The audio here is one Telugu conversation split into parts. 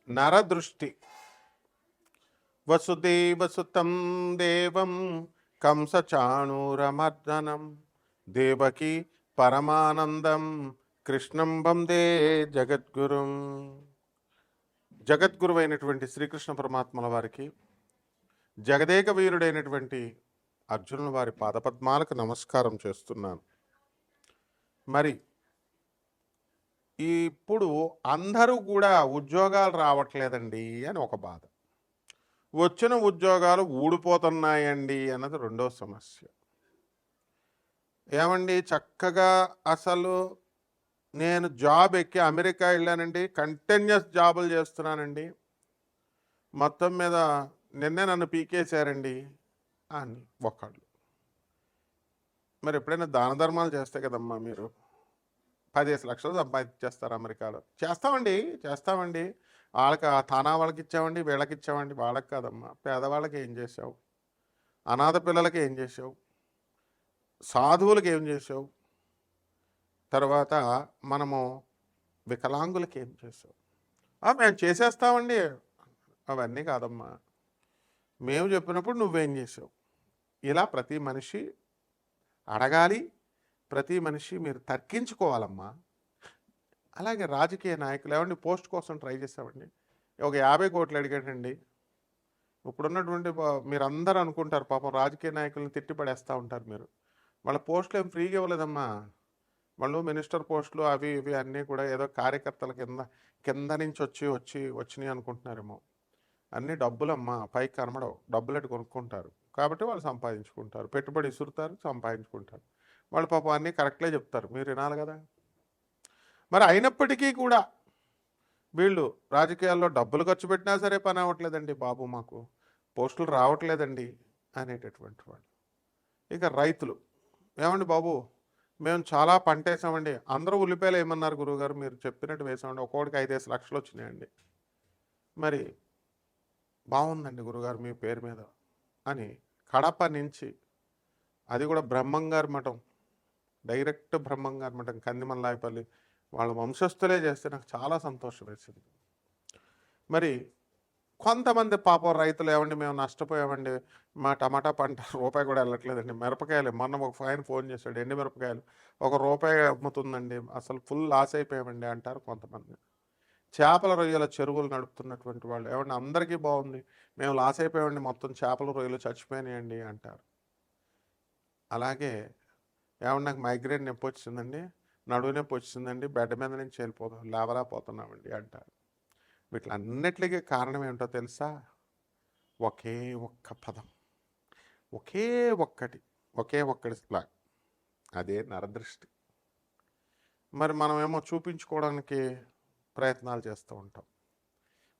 నరదృష్టి. వసుదేవసుతం దేవం కంసచాణూరమర్దనం దేవకి పరమానందం కృష్ణం వందే జగద్గురుం. జగద్గురువైనటువంటి శ్రీకృష్ణ పరమాత్మల వారికి, జగదేక వీరుడైనటువంటి అర్జునుల వారి పాదపద్మాలకు నమస్కారం చేస్తున్నాను. మరి ఇప్పుడు అందరూ కూడా ఉద్యోగాలు రావట్లేదండి అని ఒక బాధ, వచ్చిన ఉద్యోగాలు ఊడిపోతున్నాయండి అన్నది రెండో సమస్య. ఏమండి, చక్కగా అసలు నేను జాబ్ ఎక్కి అమెరికా వెళ్ళానండి, కంటిన్యూస్ జాబులు చేస్తున్నానండి, మొత్తం మీద నిన్నే నన్ను పీకేశారండి అని ఒకళ్ళు. మరి ఎప్పుడైనా దాన ధర్మాలు చేస్తే కదమ్మా మీరు 15 లక్షలు సంపాదించేస్తారు అమెరికాలో. చేస్తామండి వాళ్ళకి, ఆ తానా వాళ్ళకి ఇచ్చామండి, వీళ్ళకి ఇచ్చామండి. వాళ్ళకి కాదమ్మా, పేదవాళ్ళకి ఏం చేసావు, అనాథ పిల్లలకి ఏం చేసావు, సాధువులకి ఏం చేసావు, తర్వాత మనము వికలాంగులకి ఏం చేసావు. మేము చేసేస్తామండి. అవన్నీ కాదమ్మా, మేము చెప్పినప్పుడు నువ్వేం చేసావు. ఇలా ప్రతి మనిషి అడగాలి, ప్రతి మనిషి మీరు తర్కించుకోవాలమ్మా. అలాగే రాజకీయ నాయకులు ఏమండి, పోస్ట్ కోసం ట్రై చేసామండి, ఒక 50 కోట్లు అడిగాడండి. ఇప్పుడున్నటువంటి మీరందరూ అనుకుంటారు పాపం రాజకీయ నాయకులను తిట్టిపడేస్తూ ఉంటారు మీరు. వాళ్ళ పోస్టులు ఏం ఫ్రీగా ఇవ్వలేదమ్మా. వాళ్ళు మినిస్టర్ పోస్టులు అవి ఇవి అన్నీ కూడా ఏదో కార్యకర్తల కింద నుంచి వచ్చినాయి అనుకుంటున్నారేమో. అన్నీ డబ్బులమ్మా, పైకి కనబడవు. డబ్బులెట్టు కొనుక్కుంటారు కాబట్టి వాళ్ళు సంపాదించుకుంటారు, పెట్టుబడి ఇసురుతారు, సంపాదించుకుంటారు. వాళ్ళు పాపం అన్నీ కరెక్ట్లే చెప్తారు, మీరు వినాలి కదా. మరి అయినప్పటికీ కూడా వీళ్ళు రాజకీయాల్లో డబ్బులు ఖర్చు పెట్టినా సరే పని అవ్వట్లేదండి బాబు, మాకు పోస్టులు రావట్లేదండి అనేటటువంటి వాళ్ళు. ఇక రైతులు, ఏమండి బాబు మేము చాలా పంట వేసామండి, అందరూ ఉల్లిపాయలు ఏమన్నారు గురువుగారు, మీరు చెప్పినట్టు వేసామండి, ఒక్కొక్కడికి 5-5 లక్షలు వచ్చినాయండి. మరి బాగుందండి గురుగారు మీ పేరు మీద అని కడప నుంచి, అది కూడా బ్రహ్మంగారి మఠం, డైరెక్ట్ బ్రహ్మంగారి మఠం కందిమల్లాయపల్లి వాళ్ళ వంశస్థులే చేస్తే నాకు చాలా సంతోషం వేసింది. మరి కొంతమంది పాపం రైతులు, ఏమండి మేము నష్టపోయామండి, మా టమాటా పంట రూపాయి కూడా వెళ్ళట్లేదండి, మిరపకాయలు మొన్న ఒక ఫోన్ చేశాడు, ఎండి మిరపకాయలు ₹1 అమ్ముతుందండి, అసలు ఫుల్ లాస్ అయిపోయామండి అంటారు కొంతమంది. చేపల రొయ్యల చెరువులు నడుపుతున్నటువంటి వాళ్ళు, ఏమండి అందరికీ బాగుంది, మేము లాస్ అయిపోయామండి, మొత్తం చేపల రొయ్యలు చచ్చిపోయినాయండి అంటారు. అలాగే ఏమన్నా నాకు మైగ్రేన్ నొప్పి వచ్చిందండి, నడువు నొప్పి వచ్చిందండి, బెడ్ మీద నుంచి లేవలేకపోతున్నామండి అంటారు. వీటిలన్నిటికీ కారణం ఏంటో తెలుసా? ఒకే ఒక్క పదం, ఒకే ఒక్కటి అదే నరదృష్టి. మరి మనమేమో చూపించుకోవడానికి ప్రయత్నాలు చేస్తూ ఉంటాం,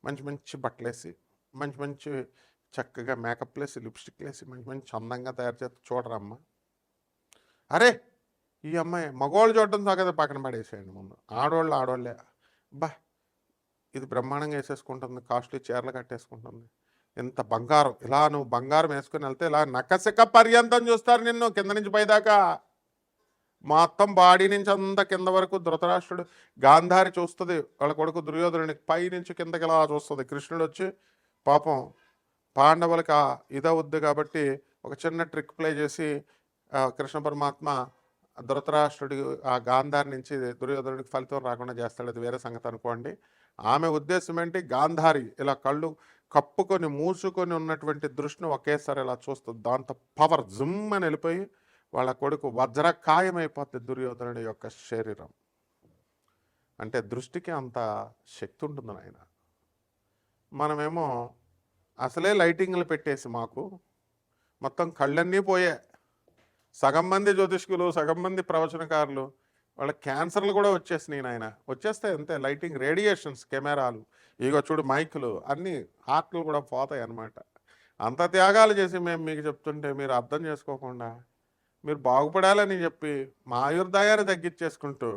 మంచి మంచి బట్టలేసి, మంచి చక్కగా మేకప్ వేసి, లిప్స్టిక్ వేసి, మంచి అందంగా తయారు చేస్తే చూడరమ్మా. అరే ఈ అమ్మాయి, మగవాళ్ళు చూడటం సాగదు పక్కన పడేసేయండి, ముందు ఆడవాళ్ళే బా ఇది బ్రహ్మాండంగా వేసేసుకుంటుంది, కాస్ట్లీ చీరలు కట్టేసుకుంటుంది, ఇంత బంగారం, ఇలా నువ్వు బంగారం వేసుకుని వెళ్తే ఇలా నకసిక పర్యంతం చూస్తారు నిన్ను, కింద నుంచి పైదాకా, మొత్తం బాడీ నుంచి అంతా కింద వరకు. ధృతరాష్ట్రుడు గాంధారి చూస్తుంది వాళ్ళ కొడుకు దుర్యోధనుడికి, పై నుంచి కిందకి ఇలా చూస్తుంది. కృష్ణుడు వచ్చి పాపం పాండవులకి ఇదవుద్ది కాబట్టి ఒక చిన్న ట్రిక్ ప్లే చేసి కృష్ణ పరమాత్మ ధృతరాష్ట్రుడి ఆ గాంధారి నుంచి దుర్యోధనుడికి ఫలితం రాకుండా చేస్తాడు, అది వేరే సంగతి అనుకోండి. ఆమె ఉద్దేశం ఏంటి, గాంధారి ఇలా కళ్ళు కప్పుకొని మూసుకొని ఉన్నటువంటి దృష్టిని ఒకేసారి ఇలా చూస్తుంది, దాంతో పవర్ జుమ్ అని వెళ్ళిపోయి వాళ్ళ కొడుకు వజ్రకాయమైపోతుంది దుర్యోధనుడి యొక్క శరీరం. అంటే దృష్టికి అంత శక్తి ఉంటుంది నాయన. మనమేమో అసలే లైటింగ్లు పెట్టేసి మాకు మొత్తం కళ్ళన్నీ పోయే, సగం మంది జ్యోతిష్కులు, సగం మంది ప్రవచనకారులు, వాళ్ళ క్యాన్సర్లు కూడా వచ్చేసినాయి నాయన. వచ్చేస్తాయి అంతే, లైటింగ్, రేడియేషన్స్, కెమెరాలు, ఇగో చూడు మైకులు, అన్నీ హార్ట్లు కూడా పోతాయి అన్నమాట. అంత త్యాగాలు చేసి మేము మీకు చెప్తుంటే మీరు అర్థం చేసుకోకుండా, మీరు బాగుపడాలని చెప్పి మా ఆయుర్దాయాన్ని తగ్గించేసుకుంటూ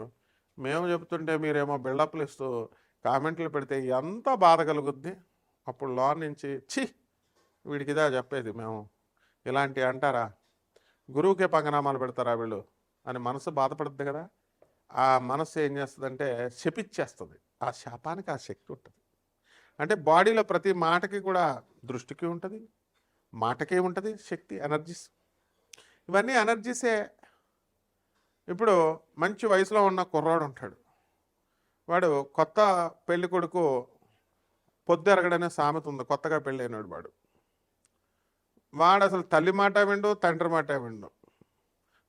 మేము చెప్తుంటే మీరేమో బిల్డప్లు ఇస్తూ కామెంట్లు పెడితే ఎంత బాధ కలుగుద్ది. అప్పుడు లోన్ నుంచి వీడికి ఇదా చెప్పేది మేము, ఇలాంటివి అంటారా, గురువుకే పంగనామాలు పెడతారా వీళ్ళు అని మనసు బాధపడుతుంది కదా. ఆ మనసు ఏం చేస్తుందంటే శపిచ్చేస్తుంది, ఆ శాపానికి ఆ శక్తి ఉంటుంది. అంటే బాడీలో ప్రతి మాటకి కూడా దృష్టికి ఉంటుంది, మాటకే ఉంటుంది శక్తి, ఎనర్జీస్. ఇవన్నీ ఎనర్జీసే. ఇప్పుడు మంచి వయసులో ఉన్న కుర్రాడు ఉంటాడు, వాడు కొత్త పెళ్లి కొడుకు పొద్దెరగడనే సామెత ఉంది, కొత్తగా పెళ్ళైనాడు వాడు అసలు తల్లి మాట విండు, తండ్రి మాట విండు.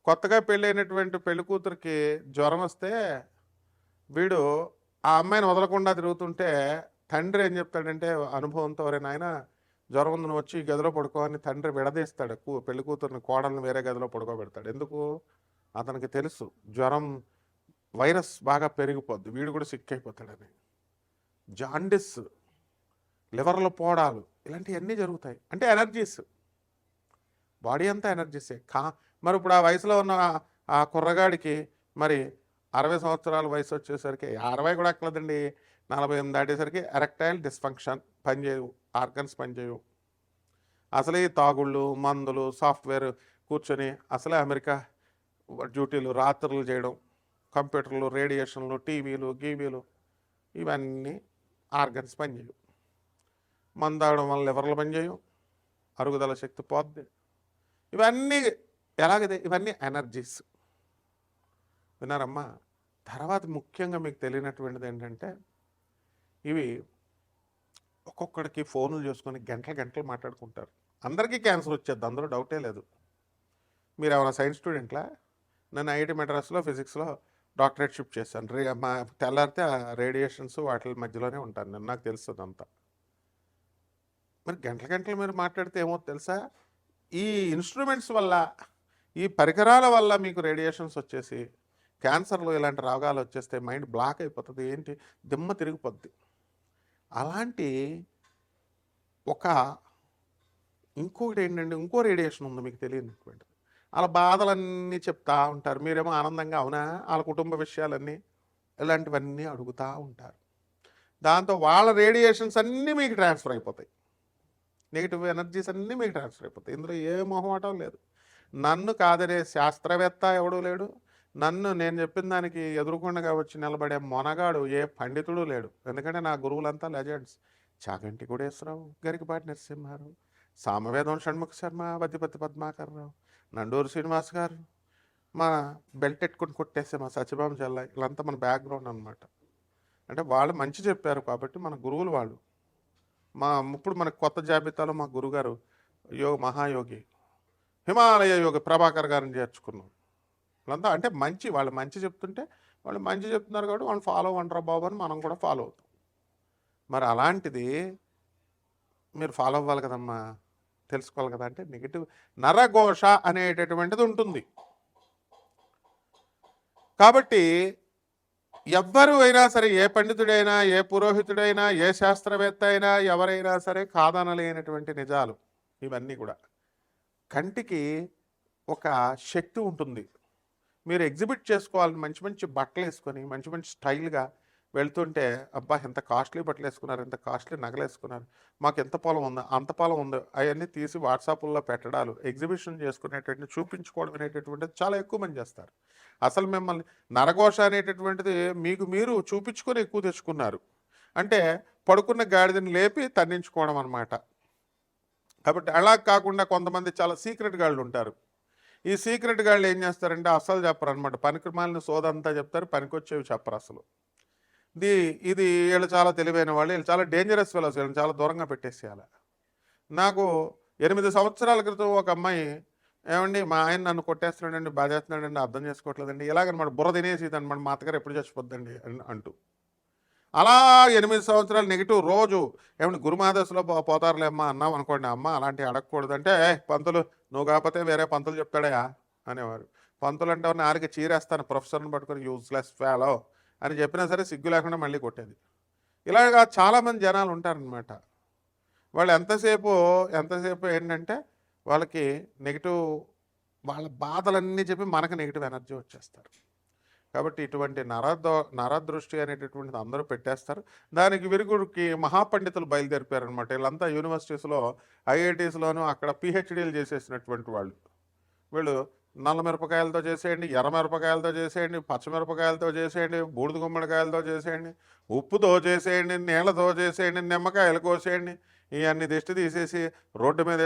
కొత్తగా పెళ్ళైనటువంటి పెళ్లి కూతురికి జ్వరం వస్తే వీడు ఆ అమ్మాయిని వదలకుండా తిరుగుతుంటే తండ్రి ఏం చెప్తాడంటే అనుభవంతో, ఒరే నాయన జ్వరం ఉంది, నువ్వు వచ్చి ఈ గదిలో పడుకో అని తండ్రి విడదీస్తాడు. పెళ్లి కూతురిని, కోడల్ని వేరే గదిలో పడుకోబెడతాడు. ఎందుకు? అతనికి తెలుసు జ్వరం వైరస్ బాగా పెరిగిపోద్ది, వీడు కూడా సిక్ అయిపోతాడని. జాండిస్, లివర్లో పోడాలు, ఇలాంటివన్నీ జరుగుతాయి. అంటే ఎనర్జీస్, బాడీ అంతా ఎనర్జీసే. మరి ఇప్పుడు ఆ వయసులో ఉన్న ఆ కుర్రగాడికి మరి 60 సంవత్సరాల వయసు వచ్చేసరికి, 60 కూడా ఎక్కలేదండి, 48 దాటేసరికి ఎరెక్టైల్ డిస్ఫంక్షన్, పనిచేయవు, ఆర్గన్స్ పనిచేయవు. అసలే ఈ తాగుళ్ళు, మందులు, సాఫ్ట్వేర్ కూర్చొని అసలే అమెరికా డ్యూటీలు, రాత్రులు చేయడం, కంప్యూటర్లు, రేడియేషన్లు, టీవీలు, గీవీలు, ఇవన్నీ ఆర్గన్స్ పనిచేయవు. మందు తాగడం వల్ల లివర్లు పనిచేయవు, అరుగుదల శక్తి పోద్ది. ఇవన్నీ ఎలాగదే, ఇవన్నీ ఎనర్జీస్. విన్నారమ్మా? తర్వాత ముఖ్యంగా మీకు తెలియనటువంటిది ఏంటంటే, ఇవి ఒక్కొక్కడికి ఫోన్లు చేసుకొని గంటలు మాట్లాడుకుంటారు. అందరికీ క్యాన్సర్ వచ్చేది, అందులో డౌటే లేదు. మీరు ఏమైనా సైన్స్ స్టూడెంట్లా? నేను ఐఐటి మెడ్రాస్లో ఫిజిక్స్లో డాక్టరేట్ షిఫ్ట్ చేశాను. మా తెల్లారితే రేడియేషన్స్ వాటి మధ్యలోనే ఉంటాను నేను, నాకు తెలుస్తుంది అంతా. మరి గంటలు మీరు మాట్లాడితే ఏమో తెలుసా? ఈ ఇన్స్ట్రుమెంట్స్ వల్ల, ఈ పరికరాల వల్ల మీకు రేడియేషన్స్ వచ్చేసి క్యాన్సర్లు, ఇలాంటి రోగాలు వచ్చేస్తే మైండ్ బ్లాక్ అయిపోతుంది, ఏంటి దిమ్మ తిరిగిపోద్ది. అలాంటి ఇంకొకటి ఏంటంటే, ఇంకో రేడియేషన్ ఉంది మీకు తెలియనటువంటిది. వాళ్ళ బాధలన్నీ చెప్తా ఉంటారు, మీరేమో ఆనందంగా అవునా, వాళ్ళ కుటుంబ విషయాలన్నీ ఇలాంటివన్నీ అడుగుతూ ఉంటారు. దాంతో వాళ్ళ రేడియేషన్స్ అన్నీ మీకు ట్రాన్స్ఫర్ అయిపోతాయి, నెగిటివ్ ఎనర్జీస్ అన్నీ మీకు ట్రాన్స్ఫర్ అయిపోతాయి. ఇందులో ఏ మొహమాటం లేదు. నన్ను కాదనే శాస్త్రవేత్త ఎవడూ లేడు, నేను చెప్పిన దానికి ఎదురుకుండా వచ్చి నిలబడే మొనగాడు ఏ పండితుడు లేడు. ఎందుకంటే నా గురువులంతా లెజెండ్స్. చాగంటి కోటేశ్వరరావు, గరికపాటి నరసింహారావు, సామవేదం షణ్ముఖ శర్మ, వద్దిపత్తి పద్మాకర్రావు, నండూరు శ్రీనివాస్ గారు, మా బెల్ట్ ఎట్టుకుని కొట్టేసే మా సత్యభామ చెల్ల, వీళ్ళంతా మన బ్యాక్గ్రౌండ్ అనమాట. అంటే వాళ్ళు మంచి చెప్పారు కాబట్టి మన గురువులు వాళ్ళు. ఇప్పుడు మనకు కొత్త జాబితాలో మా గురుగారు మహాయోగి, హిమాలయ యోగి ప్రభాకర్ గారిని చేర్చుకున్నాం. వాళ్ళంతా అంటే వాళ్ళు మంచి చెప్తుంటే, వాళ్ళు మంచి చెప్తున్నారు కాబట్టి వాళ్ళు ఫాలో అవ్వంటారా బాబు అని మనం కూడా ఫాలో అవుతాం. మరి అలాంటిది మీరు ఫాలో అవ్వాలి కదమ్మా, తెలుసుకోవాలి కదా. అంటే నెగిటివ్ నరఘోష అనేటటువంటిది ఉంటుంది. కాబట్టి ఎవ్వరు అయినా సరే, ఏ పండితుడైనా, ఏ పురోహితుడైనా, ఏ శాస్త్రవేత్త అయినా, ఎవరైనా సరే కాదనలేనటువంటి నిజాలు ఇవన్నీ కూడా. కంటికి ఒక శక్తి ఉంటుంది. మీరు ఎగ్జిబిట్ చేసుకోవాలని మంచి మంచి బట్టలు వేసుకొని మంచి మంచి స్టైల్గా వెళ్తుంటే, అబ్బా ఎంత కాస్ట్లీ బట్టలు వేసుకున్నారు, ఎంత కాస్ట్లీ నగలు వేసుకున్నారు, మాకు ఎంత పొలం ఉందో, అంత పొలం ఉందో, అవన్నీ తీసి వాట్సాప్లో పెట్టడాలు, ఎగ్జిబిషన్ చేసుకునేటువంటి, చూపించుకోవడం అనేటటువంటిది చాలా ఎక్కువ మంది చేస్తారు. అసలు మిమ్మల్ని నరఘోష అనేటటువంటిది మీరు చూపించుకొని ఎక్కువ తెచ్చుకున్నారు. అంటే పడుకున్న గాడిదని లేపి తన్నించుకోవడం అనమాట. కాబట్టి అలా కాకుండా కొంతమంది చాలా సీక్రెట్ గాళ్ళు ఉంటారు. ఈ సీక్రెట్ గాళ్ళు ఏం చేస్తారంటే అసలు చెప్పరు అనమాట. పనికిమాలిన సోదంతా చెప్తారు, పనికొచ్చేవి చెప్పరు అసలు. ఇది వీళ్ళు చాలా తెలివైన వాళ్ళు, వీళ్ళు చాలా డేంజరస్ ఫెలోస్, వీళ్ళని చాలా దూరంగా పెట్టేసేయాలి. నాకు 8 సంవత్సరాల క్రితం ఒక అమ్మాయి, ఏమండి మా ఆయన నన్ను కొట్టేస్తున్నాడండి, బాధేస్తున్నాడండి, అర్థం చేసుకోవట్లేదండి, ఇలాగనమాట బుర్ర తినేసి అనమాట, మా అత్తగారు ఎప్పుడు చచ్చిపోద్దండి అంటూ. అలా 8 సంవత్సరాలు నెగిటివ్ రోజు. ఏమంటే గురుమాదశలో పోతారులే అమ్మ అన్నాం అనుకోండి, అమ్మ అలాంటివి అడగకూడదు అంటే, పంతులు నువ్వు కాకపోతే వేరే పంతులు చెప్తాడా అనేవారు. పంతులు అంటే ఆరికి చీరేస్తాను, ప్రొఫెసర్ని పట్టుకొని యూజ్లెస్ ఫెలో అని చెప్పినా సరే సిగ్గు లేకుండా మళ్ళీ కొట్టేది. ఇలాగా చాలామంది జనాలు ఉంటారనమాట. వాళ్ళు ఎంతసేపు ఏంటంటే వాళ్ళకి నెగిటివ్, వాళ్ళ బాధలన్నీ చెప్పి మనకు నెగిటివ్ ఎనర్జీ వచ్చేస్తారు. కాబట్టి ఇటువంటి నరదృష్టి అనేటటువంటిది అందరూ పెట్టేస్తారు. దానికి విరుగుడికి మహాపండితులు బయలుదేరిపారనమాట. వీళ్ళంతా యూనివర్సిటీస్లో, ఐఐటీస్లోనూ అక్కడ పిహెచ్డీలు చేసేసినటువంటి వాళ్ళు. వీళ్ళు నల్ల మిరపకాయలతో చేసేయండి, ఎర్ర మిరపకాయలతో చేసేయండి, పచ్చమిరపకాయలతో చేసేయండి, బూడిద గుమ్మడికాయలతో చేసేయండి, ఉప్పుతో చేసేయండి, నీళ్ళతో చేసేయండి, నిమ్మకాయలు కోసేయండి. ఇవన్నీ దిష్టి తీసేసి రోడ్డు మీద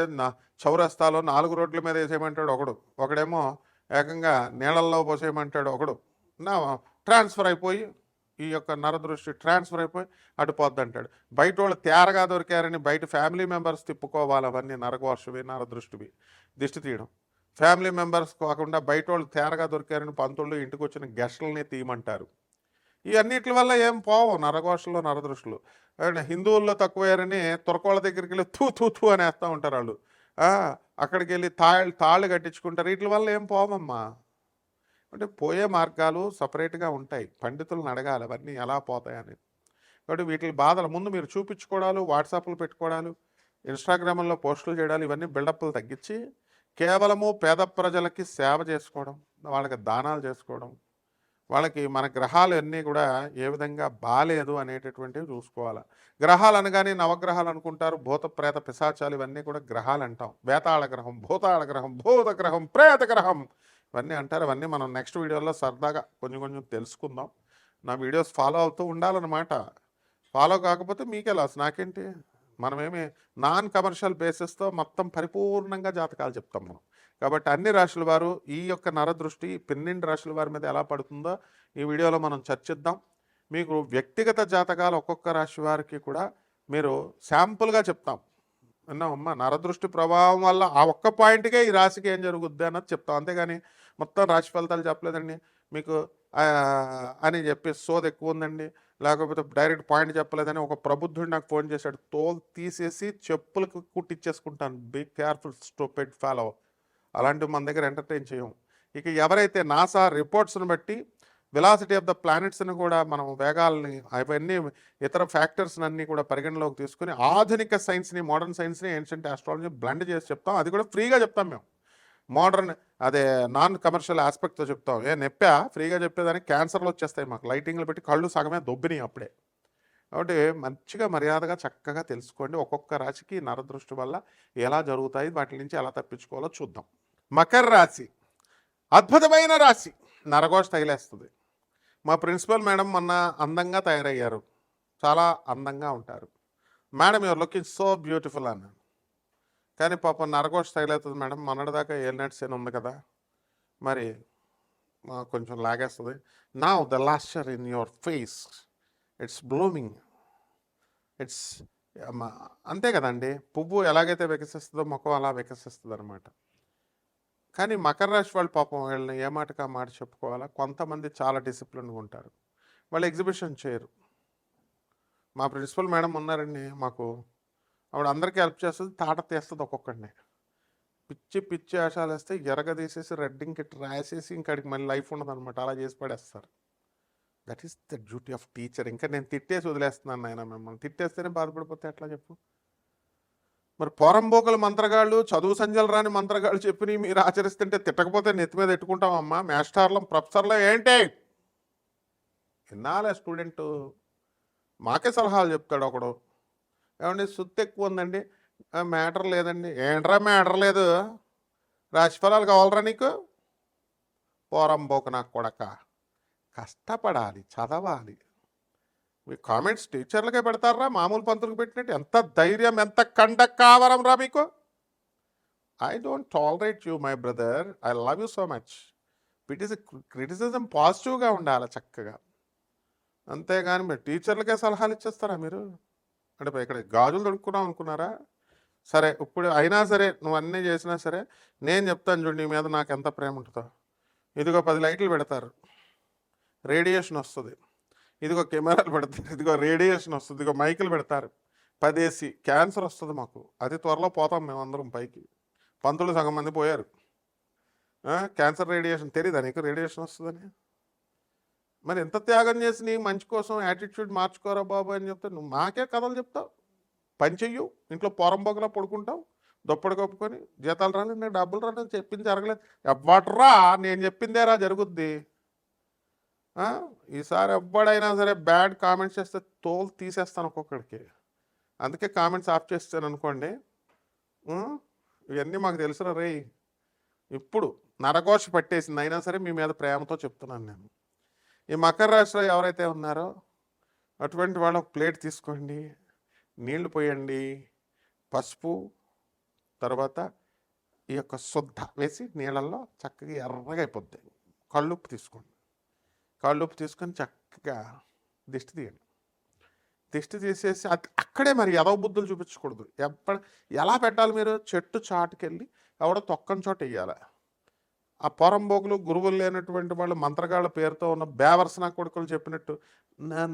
చౌరస్తాలో 4 రోడ్ల మీద వేసేయమంటాడు ఒకడు, ఒకడేమో ఏకంగా నీళ్ళల్లో పోసేయమంటాడు ఒకడు. నా ట్రాన్స్ఫర్ అయిపోయి ఈ యొక్క నరదృష్టి ట్రాన్స్ఫర్ అయిపోయి అటుపోద్ది అంటాడు. బయట వాళ్ళు తేరగా దొరికారని బయట ఫ్యామిలీ మెంబర్స్ తిప్పుకోవాలి. అవన్నీ నరఘోషవి, నరదృష్టివి, దిష్టి తీయడం. ఫ్యామిలీ మెంబర్స్ కాకుండా బయట వాళ్ళు తేరగా దొరికారని పంతుళ్ళు ఇంటికి వచ్చిన గెస్టులని తీయమంటారు. ఇవన్నిటి వల్ల ఏం పోవు నరఘోషలు, నరదృష్టులు. హిందువుల్లో తక్కువయ్యారని తురకోళ్ళ దగ్గరికి వెళ్ళి తూ తూ తూ అనేస్తూ ఉంటారు వాళ్ళు. అక్కడికి వెళ్ళి తాళ్ళు కట్టించుకుంటారు. వీటి వల్ల ఏం పోవమ్మా. అంటే పోయే మార్గాలు సపరేట్గా ఉంటాయి. పండితులను అడగాలి అవన్నీ ఎలా పోతాయని. కాబట్టి వీటి బాధలు ముందు మీరు చూపించుకోవడాలు, వాట్సాప్లు పెట్టుకోవడాలు, ఇన్స్టాగ్రామ్లో పోస్టులు చేయడాలు, ఇవన్నీ బిల్డప్లు తగ్గించి కేవలము పేద ప్రజలకి సేవ చేసుకోవడం, వాళ్ళకి దానాలు చేసుకోవడం, వాళ్ళకి మన గ్రహాలు అన్నీ కూడా ఏ విధంగా బాలేదు అనేటటువంటివి చూసుకోవాలి. గ్రహాలు అనగానే నవగ్రహాలు అనుకుంటారు. భూత ప్రేత పిశాచాలు ఇవన్నీ కూడా గ్రహాలు అంటాం. వేతాళ గ్రహం, భూతాళ గ్రహం, భూత గ్రహం, ప్రేత గ్రహం ఇవన్నీ అంటారు. అవన్నీ మనం నెక్స్ట్ వీడియోలో సరదాగా కొంచెం కొంచెం తెలుసుకుందాం. నా వీడియోస్ ఫాలో అవుతూ ఉండాలన్నమాట. ఫాలో కాకపోతే మీకే లాస్, నాకేంటి. మనమేమి నాన్ కమర్షియల్ బేసిస్తో మొత్తం పరిపూర్ణంగా జాతకాలు చెప్తాం మనం. కాబట్టి అన్ని రాశుల వారు ఈ యొక్క నరదృష్టి 12 రాశుల వారి మీద ఎలా పడుతుందో ఈ వీడియోలో మనం చర్చిద్దాం. మీకు వ్యక్తిగత జాతకాలు ఒక్కొక్క రాశి వారికి కూడా మీరు శాంపుల్గా చెప్తాం. విన్నామమ్మా, నరదృష్టి ప్రభావం వల్ల ఆ ఒక్క పాయింట్కే ఈ రాశికి ఏం జరుగుద్ది అన్నది చెప్తాం. అంతేగాని మొత్తం రాశి ఫలితాలు చెప్పలేదండి మీకు అని చెప్పి సోది ఎక్కువ ఉందండి, లేకపోతే డైరెక్ట్ పాయింట్ చెప్పలేదని ఒక ప్రబుద్ధుడు నాకు ఫోన్ చేశాడు. తోలు తీసేసి చెప్పులకు కుట్టిచ్చేసుకుంటాను. Be careful stupid fellow. అలాంటివి మన దగ్గర ఎంటర్టైన్ చేయం. ఇక ఎవరైతే నాసా రిపోర్ట్స్ని బట్టి వెలాసిటీ ఆఫ్ ద ప్లానెట్స్ని కూడా మనం వేగాలని అవన్నీ ఇతర ఫ్యాక్టర్స్ని అన్నీ కూడా పరిగణలోకి తీసుకుని ఆధునిక సైన్స్ని, మోడర్న్ సైన్స్ని, ఏన్షియంట్ ఆస్ట్రాలజీ బ్లెండ్ చేసి చెప్తాం. అది కూడా ఫ్రీగా చెప్తాం మేము. మోడర్న్ అదే నాన్ కమర్షియల్ ఆస్పెక్ట్తో చెప్తాం. నెప్పా ఫ్రీగా చెప్పేదానికి క్యాన్సర్లు వచ్చేస్తాయి మాకు. లైటింగ్లు పెట్టి కళ్ళు సగమే దొబ్బినాయి అప్పుడే. కాబట్టి మంచిగా మర్యాదగా చక్కగా తెలుసుకోండి. ఒక్కొక్క రాశికి నరదృష్టి వల్ల ఎలా జరుగుతాయి, వాటి నుంచి ఎలా తప్పించుకోవాలో చూద్దాం. మకర రాశి అద్భుతమైన రాశి. నరఘోష తగిలేస్తుంది. మా ప్రిన్సిపల్ మేడం మొన్న అందంగా తయారయ్యారు. చాలా అందంగా ఉంటారు. Madam your looking so beautiful అన్నాను. కానీ పాపం నరఘోష తగిలేస్తుంది మేడం. మొన్నటిదాకా ఏలినట్స్ అని ఉంది కదా, మరి కొంచెం లాగేస్తుంది. Now the lustre in your face it's blooming. It's అంతే కదండి. పువ్వు ఎలాగైతే వికసిస్తుందో ముఖం అలా వికసిస్తుంది అనమాట. కానీ మకర రాశి వాళ్ళు పాపం వీళ్ళని ఏ మాటగా మాట చెప్పుకోవాలా. కొంతమంది చాలా డిసిప్లిన్గా ఉంటారు, వాళ్ళు ఎగ్జిబిషన్ చేయరు. మా ప్రిన్సిపల్ మేడం ఉన్నారండి మాకు, ఆవిడ అందరికీ హెల్ప్ చేస్తుంది, తాట తీస్తుంది ఒక్కొక్కడిని. పిచ్చి పిచ్చి ఆశాలు వేస్తే ఎరగదీసేసి రెడ్డింగ్కి రాసేసి ఇంకడికి మళ్ళీ లైఫ్ ఉండదు అనమాట. అలా చేసి పడేస్తారు. That is the duty of teacher. ఇంకా నేను తిట్టేసి వదిలేస్తున్నాను ఆయన. మిమ్మల్ని తిట్టేస్తేనే బాధపడిపోతే ఎట్లా చెప్పు. మరి పోరంబోకల మంత్రగాళ్ళు, చదువు సంజలు రాని మంత్రగాళ్ళు చెప్పి మీరు ఆచరిస్తుంటే తిట్టకపోతే నెత్తి మీద ఎట్టుకుంటామమ్మా. మాస్టర్లం ప్రొఫెసర్లో ఏంటి వినాలే. స్టూడెంట్ మాకే సలహాలు చెప్తాడు ఒకడు. ఏమండి సుత్తి ఎక్కువ ఉందండి, మ్యాటర్ లేదండి. ఏంట్రా మ్యాటర్ లేదు, రాశిఫలాలు కావాలరా నీకు? పోరంబోక నాకు కొడక. కష్టపడాలి, చదవాలి. మీ కామెంట్స్ టీచర్లకే పెడతారా, మామూలు పంతులకు పెట్టినట్టు? ఎంత ధైర్యం, ఎంత కండకావరం రా మీకు. I don't tolerate you my brother, I love you so much. Criticism పాజిటివ్గా ఉండాలి చక్కగా. అంతేగాని మీరు టీచర్లకే సలహాలు ఇచ్చేస్తారా మీరు? అంటే ఇక్కడ గాజులు దొడుక్కున్నాం అనుకున్నారా? సరే ఇప్పుడు అయినా సరే నువ్వు అన్నీ చేసినా సరే నేను చెప్తాను చూడు నీ మీద నాకు ఎంత ప్రేమ ఉంటుందో. ఇదిగో 10 లైట్లు పెడతారు, రేడియేషన్ వస్తుంది. ఇదిగో కెమెరాలు పెడతారు, ఇదిగో రేడియేషన్ వస్తుంది. ఇదిగో మైకులు పెడతారు, 10 AC. క్యాన్సర్ వస్తుంది మాకు. అది త్వరలో పోతాం మేమందరం పైకి. పంతులు సగం మంది పోయారు. క్యాన్సర్ రేడియేషన్ తెలియదా నీకు? రేడియేషన్ వస్తుందని. మరి ఎంత త్యాగం చేసి నీ మంచి కోసం యాటిట్యూడ్ మార్చుకోరా బాబు అని చెప్తే నువ్వు మాకే కథలు చెప్తావు. పని చెయ్యు, ఇంట్లో పొరంబొగలా పడుకుంటావు దుప్పటి కప్పుకొని. జీతాలు రాలేదు, నేను డబ్బులు రాలేదు, చెప్పింది జరగలేదు. ఎవ్వట్రా నేను చెప్పిందేరా జరుగుద్ది. ఈసారి ఎవ్వడైనా సరే బ్యాడ్ కామెంట్స్ చేస్తే తోలు తీసేస్తాను ఒక్కొక్కడికి. అందుకే కామెంట్స్ ఆఫ్ చేస్తాను అనుకోండి. ఇవన్నీ మాకు తెలుసురా రే. ఇప్పుడు నరఘోష పట్టేసింది, అయినా సరే మీ మీద ప్రేమతో చెప్తున్నాను నేను. ఈ మకర రాశిలో ఎవరైతే ఉన్నారో అటువంటి వాళ్ళు ఒక ప్లేట్ తీసుకోండి, నీళ్లు పోయండి, పసుపు, తర్వాత ఈ యొక్క శుద్ధ వేసి నీళ్ళల్లో చక్కగా ఎర్రగా అయిపోద్ది. కళ్ళుప్పు తీసుకోండి, కళ్ళుప్పు తీసుకొని చక్కగా దిష్టి తీయండి. దిష్టి తీసేసి అక్కడే మరి ఎదవ బుద్ధులు చూపించకూడదు. ఎలా పెట్టాలి? మీరు చెట్టు చాటుకెళ్ళి ఎవడ తొక్కని చోట వేయాలి. ఆ పొరంబోకులు గురువులు లేనటువంటి వాళ్ళు మంత్రగాళ్ళ పేరుతో ఉన్న బేవర్సన కొడుకులు చెప్పినట్టు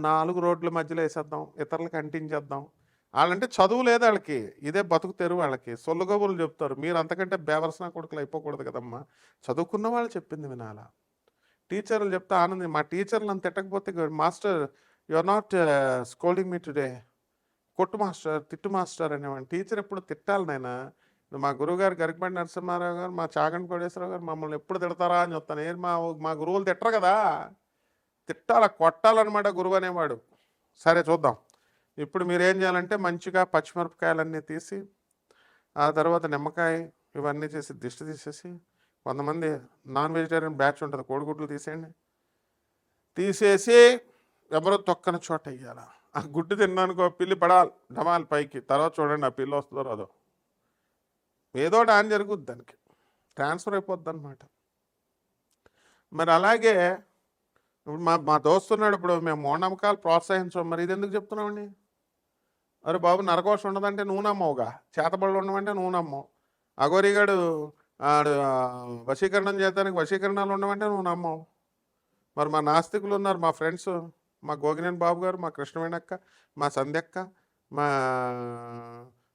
4 రోడ్ల మధ్యలో వేసేద్దాం, ఇతరులకు అంటించేద్దాం. వాళ్ళంటే చదువు లేదు వాళ్ళకి, ఇదే బతుకు తెరువు వాళ్ళకి. సొల్లుగబులు చెప్తారు. మీరు అంతకంటే బేవర్సన కొడుకులు అయిపోకూడదు కదమ్మా. చదువుకున్న వాళ్ళు చెప్పింది వినాలా. టీచర్లు చెప్తే ఆనంది. మా టీచర్లు అంత తిట్టకపోతే, master you are not scolding me today, కొట్టు మాస్టర్, తిట్టు మాస్టర్ అనేవాడిని. టీచర్ ఎప్పుడు తిట్టాలి నాయన. మా గురువుగారు గరికపాటి నరసింహారావు గారు, మా చాగంటి కోటేశ్వరరావు గారు మమ్మల్ని ఎప్పుడు తిడతారా అని చెప్తాను. మా గురువులు తిట్టరు కదా, తిట్టాల, కొట్టాలన్నమాట గురువు అనేవాడు. సరే చూద్దాం. ఇప్పుడు మీరు ఏం చేయాలంటే మంచిగా పచ్చిమిరపకాయలన్నీ తీసి, ఆ తర్వాత నిమ్మకాయ ఇవన్నీ చేసి దిష్టి తీసేసి, కొంతమంది నాన్ వెజిటేరియన్ బ్యాచ్ ఉంటుంది, కోడిగుడ్లు తీసేయండి. తీసేసి ఎవరో తొక్కని చోట వేయాలి. ఆ గుడ్డు తిన్నానుకో పిల్లి పడాలి డమాల్ పైకి. తర్వాత చూడండి ఆ పిల్లి వస్తుందో రాదో, ఏదో ఆన్ జరుగుద్ది, దానికి ట్రాన్స్ఫర్ అయిపోద్ది అనమాట. మరి అలాగే ఇప్పుడు మా దోస్తున్నాడు, ఇప్పుడు మేము మూఢనమ్మకాలు ప్రోత్సహించాం, మరి ఇది ఎందుకు చెప్తున్నామండి? అరే బాబు, నరకోశ ఉండదంటే నువ్వు నమ్మవుగా, చేతబడులు ఉండమంటే నువ్వు నమ్మవు. అఘోరిగాడు ఆడు వశీకరణం చేయడానికి వశీకరణాలు ఉండమంటే నువ్వు నమ్మవు. మరి మా నాస్తికులు ఉన్నారు, మా ఫ్రెండ్స్, మా గోగినేని బాబు గారు, మా కృష్ణవేణక్క, మా సంధ్యక్క, మా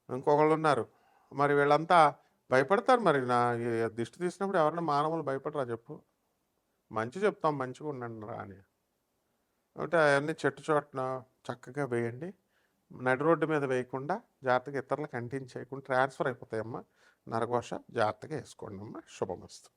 ఇంకొకళ్ళు ఉన్నారు. మరి వీళ్ళంతా భయపడతారు. మరి నా దిష్టి తీసినప్పుడు ఎవరైనా మానవులు భయపడరా చెప్పు? మంచి చెప్తాం, మంచిగా ఉండండి రా అని. కాబట్టి అవన్నీ చెట్టు చోటన చక్కగా వేయండి. నడి రోడ్డు మీద వేయకుండా జాగ్రత్తగా ఇతరులకు అంటించేయకుండా ట్రాన్స్ఫర్ అయిపోతాయమ్మా. నరఘోష జాగ్రత్తగా వేసుకోండి అమ్మా. శుభమస్తు.